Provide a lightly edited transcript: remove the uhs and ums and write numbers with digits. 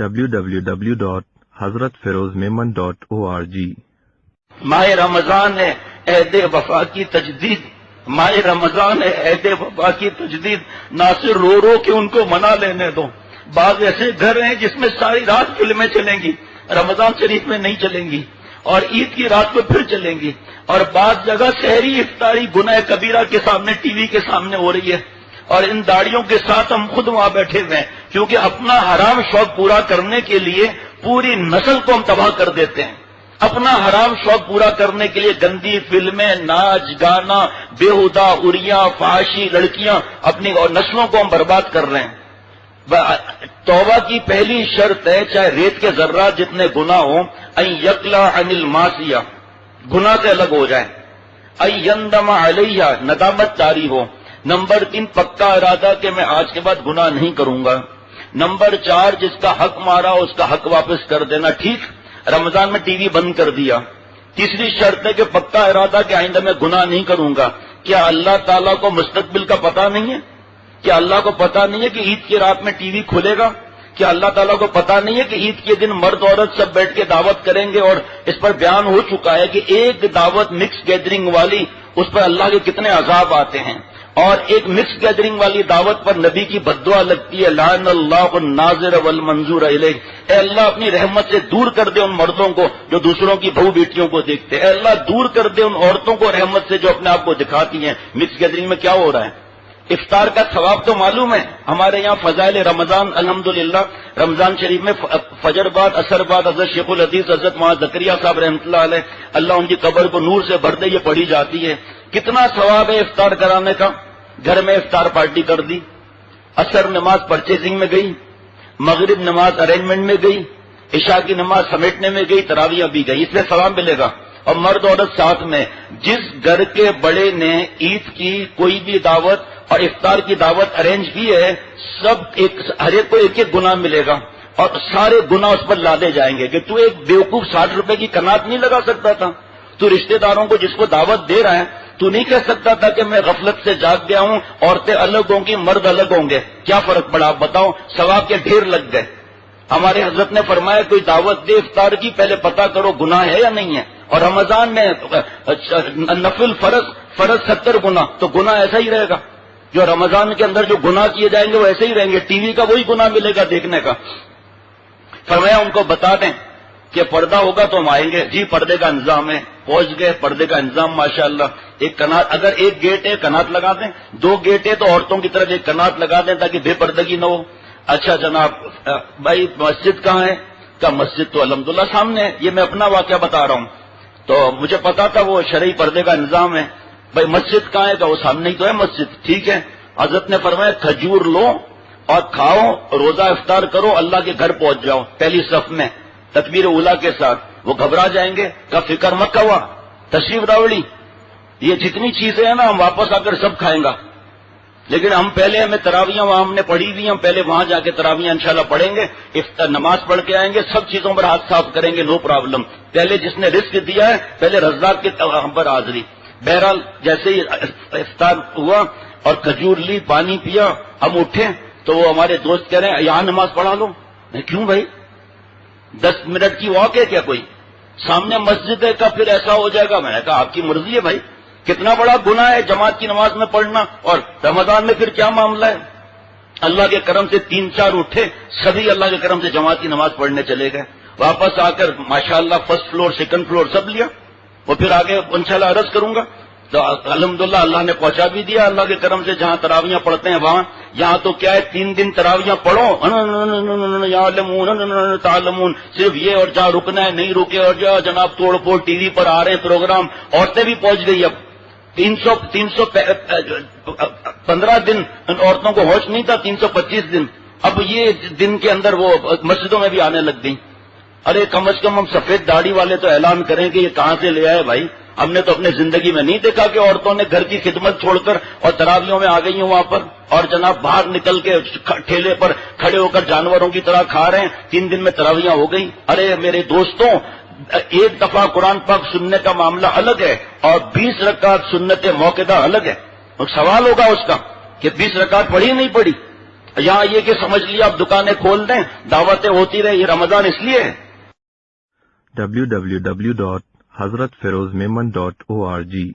www.hazratfirozmemon.org۔ ماہ رمضان ہے عہد وفا کی تجدید، ماہ رمضان ہے عہد وفا کی تجدید، نہ صرف رو رو کے ان کو منا لینے دو۔ بعض ایسے گھر ہیں جس میں ساری رات فلمیں چلیں گی، رمضان شریف میں نہیں چلیں گی، اور عید کی رات کو پھر چلیں گی، اور بعض جگہ سحری افطاری گناہ کبیرہ کے سامنے ٹی وی کے سامنے ہو رہی ہے، اور ان داڑیوں کے ساتھ ہم خود وہاں بیٹھے ہوئے ہیں، کیونکہ اپنا حرام شوق پورا کرنے کے لیے پوری نسل کو ہم تباہ کر دیتے ہیں۔ اپنا حرام شوق پورا کرنے کے لیے گندی فلمیں، ناچ گانا، بےہودہ اریاں، فحاشی لڑکیاں، اپنی اور نسلوں کو ہم برباد کر رہے ہیں۔ توبہ کی پہلی شرط ہے، چاہے ریت کے ذرات جتنے گناہ ہوں، ان یقلع عن المعصیہ، گناہ سے الگ ہو جائے، ان یندم علیہ، ندامت جاری ہو۔ نمبر 3 پکا ارادہ کہ میں آج کے بعد گناہ نہیں کروں گا۔ نمبر 4 جس کا حق مارا اس کا حق واپس کر دینا، ٹھیک رمضان میں ٹی وی بند کر دیا۔ تیسری شرط ہے کہ پکا ارادہ کہ آئندہ میں گناہ نہیں کروں گا۔ کیا اللہ تعالیٰ کو مستقبل کا پتہ نہیں ہے؟ کیا اللہ کو پتہ نہیں ہے کہ عید کی رات میں ٹی وی کھلے گا؟ کیا اللہ تعالیٰ کو پتہ نہیں ہے کہ عید کے دن مرد عورت سب بیٹھ کے دعوت کریں گے؟ اور اس پر بیان ہو چکا ہے کہ ایک دعوت مکس گیدرنگ والی، اس پر اللہ کے کتنے عذاب آتے ہیں، اور ایک مکس گیدرنگ والی دعوت پر نبی کی بددعا لگتی ہے، لعن اللہ الناظر والمنظور الیہ، اے اللہ اپنی رحمت سے دور کر دے ان مردوں کو جو دوسروں کی بہو بیٹیوں کو دیکھتے، اے اللہ دور کر دے ان عورتوں کو رحمت سے جو اپنے آپ کو دکھاتی ہیں۔ مکس گیدرنگ میں کیا ہو رہا ہے؟ افطار کا ثواب تو معلوم ہے، ہمارے یہاں فضائل رمضان الحمدللہ رمضان شریف میں فجر بعد اثر بعد حضرت شیخ الحدیث حضرت مولانا زکریا صاحب رحمۃ اللہ علیہ، اللہ ان کی قبر کو نور سے بھر دے، یہ پڑھی جاتی ہے۔ کتنا ثواب ہے افطار کرانے کا؟ گھر میں افطار پارٹی کر دی، عصر نماز پرچیزنگ میں گئی، مغرب نماز ارینجمنٹ میں گئی، عشاء کی نماز سمیٹنے میں گئی، تراویح بھی گئی، اس میں ثواب ملے گا۔ اور مرد عورت ساتھ میں، جس گھر کے بڑے نے عید کی کوئی بھی دعوت اور افطار کی دعوت ارینج کی ہے، سب ہر ایک کو ایک ایک گناہ ملے گا، اور سارے گناہ اس پر لادے جائیں گے کہ تو ایک بیوقوف 60 روپے کی کنات نہیں لگا سکتا تھا، تو رشتہ داروں کو جس کو دعوت دے رہا ہے تو نہیں کہہ سکتا تھا کہ میں غفلت سے جاگ گیا ہوں، عورتیں الگ ہوں گی مرد الگ ہوں گے، کیا فرق پڑا آپ بتاؤ؟ ثواب کے ڈھیر لگ گئے۔ ہمارے حضرت نے فرمایا کوئی دعوت دے افطار کی، پہلے پتہ کرو گناہ ہے یا نہیں ہے۔ اور رمضان میں نفل فرض 70 گناہ، تو گناہ ایسا ہی رہے گا، جو رمضان کے اندر جو گناہ کیے جائیں گے وہ ایسے ہی رہیں گے، ٹی وی کا وہی گناہ ملے گا دیکھنے کا۔ فرمایا ان کو بتا دیں کہ پردہ ہوگا تو ہم آئیں گے، جی پردے کا انتظام ہے، پہنچ گئے، پردے کا انتظام ماشاءاللہ، ایک کنات، اگر ایک گیٹ ہے کنات لگا دیں، 2 گیٹ ہے تو عورتوں کی طرف ایک کنات لگا دیں تاکہ بے پردگی نہ ہو۔ اچھا جناب بھائی مسجد کہاں ہے؟ کہا مسجد تو الحمدللہ سامنے ہے، یہ میں اپنا واقعہ بتا رہا ہوں، تو مجھے پتا تھا وہ شرعی پردے کا انتظام ہے۔ بھائی مسجد کہاں ہے؟ کہ وہ سامنے ہی تو ہے مسجد، ٹھیک ہے۔ حضرت نے فرمایا کھجور لو اور کھاؤ، روزہ افطار کرو، اللہ کے گھر پہنچ جاؤ پہلی صف میں تکبیر اولیٰ کے ساتھ، وہ گھبرا جائیں گے، کا فکر مت ہوا، تشریف راوڑی، یہ جتنی چیزیں ہیں نا ہم واپس آ کر سب کھائیں گا، لیکن ہم پہلے ہمیں تراویاں وہاں ہم نے پڑھی ہوئی، ہم پہلے وہاں جا کے تراویاں انشاءاللہ پڑھیں گے، نماز پڑھ کے آئیں گے، سب چیزوں پر ہاتھ صاف کریں گے، نو پرابلم۔ پہلے جس نے رزق دیا ہے پہلے رزاق کے ہم پر حاضری۔ بہرحال جیسے ہی افطار ہوا اور کھجور لی، پانی پیا، ہم اٹھے تو وہ ہمارے دوست کہہ رہے ہیں یہاں نماز پڑھا لو۔ میں کیوں بھائی 10 منٹ کی واک ہے کیا کوئی؟ سامنے مسجد ہے، کا پھر ایسا ہو جائے گا۔ میں نے کہا آپ کی مرضی ہے بھائی، کتنا بڑا گناہ ہے جماعت کی نماز میں پڑھنا، اور رمضان میں پھر کیا معاملہ ہے؟ اللہ کے کرم سے 3-4 اٹھے، سبھی اللہ کے کرم سے جماعت کی نماز پڑھنے چلے گئے، واپس آ کر ماشاءاللہ فرسٹ فلور سیکنڈ فلور سب لیا، وہ پھر آگے انشاءاللہ عرض کروں گا۔ تو الحمدللہ اللہ نے پہنچا بھی دیا اللہ کے کرم سے، جہاں تراویاں پڑھتے ہیں وہاں۔ یہاں تو کیا ہے 3 دن تراویاں پڑھو، تعلمون، صرف یہ، اور جہاں رکنا ہے نہیں رکے، اور جہاں جناب توڑ پھوڑ ٹی وی پر آ رہے ہیں پروگرام۔ عورتیں بھی پہنچ گئی، اب 315 دن عورتوں کو ہوش نہیں تھا، 325 دن، اب یہ دن کے اندر وہ مسجدوں میں بھی آنے لگ گئی۔ ارے کم از کم ہم سفید داڑھی والے تو اعلان کریں کہ یہ کہاں سے لے آئے بھائی، ہم نے تو اپنے زندگی میں نہیں دیکھا کہ عورتوں نے گھر کی خدمت چھوڑ کر اور تراویحوں میں آ گئی ہوں وہاں پر، اور جناب باہر نکل کے ٹھیلے پر کھڑے ہو کر جانوروں کی طرح کھا رہے ہیں۔ 3 دن میں تراویحاں ہو گئی۔ ارے میرے دوستوں، ایک دفعہ قرآن پاک سننے کا معاملہ الگ ہے اور 20 رکعت سنت موقعہ الگ ہے۔ سوال ہوگا اس کا کہ 20 رکعت پڑھی نہیں پڑھی؟ یہاں یہ کہ سمجھ لیا اب دکانیں کھول دیں، دعوتیں ہوتی رہے، یہ رمضان اس لیے ہے۔ www.hazratferozmemon.org